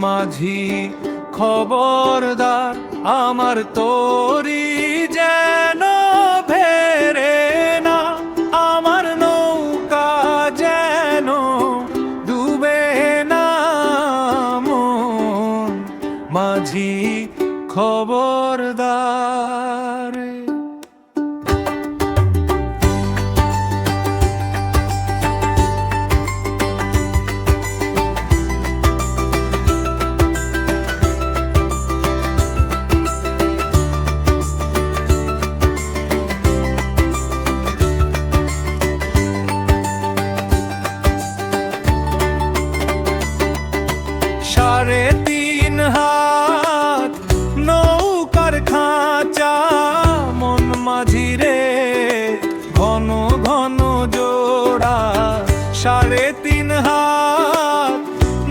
মাঝি খবরদার, আমার তরি যেন ফেরে না, আমার নৌকা যেন ডুবে না। মন মাঝি খবরদার। সাড়ে তিন হাত নৌকার খাঁচা, মন মাঝি রে ঘন ঘন জোড়া। সাড়ে তিন হাত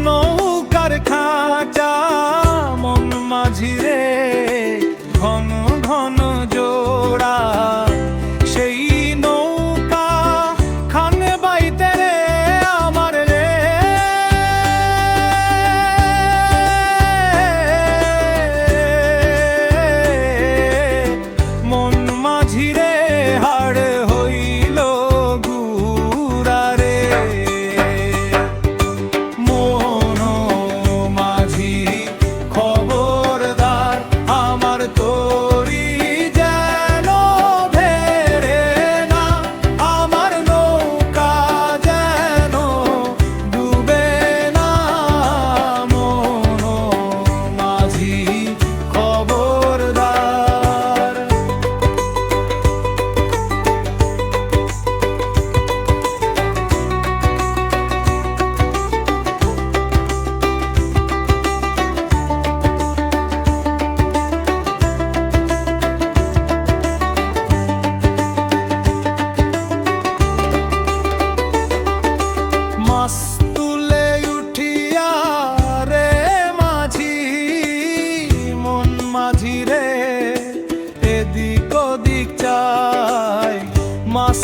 নৌকার খাঁচা, মন মাঝি রে ঘন ঘন জোড়া। সেই নৌকা খানে বাইতে রে আমার রে, মন মাঝি রে হাড় হইল গুড়া রে। মন মাঝি খবরদার, আমার তরি যেন ফেরে না, আমার নৌকা যেন ডুবে না। মন মাঝি খবরদার। মাছ তুলে উঠিয়া রে মাঝি, মন মাঝি রে এদিক ওদিক চাই। মাছ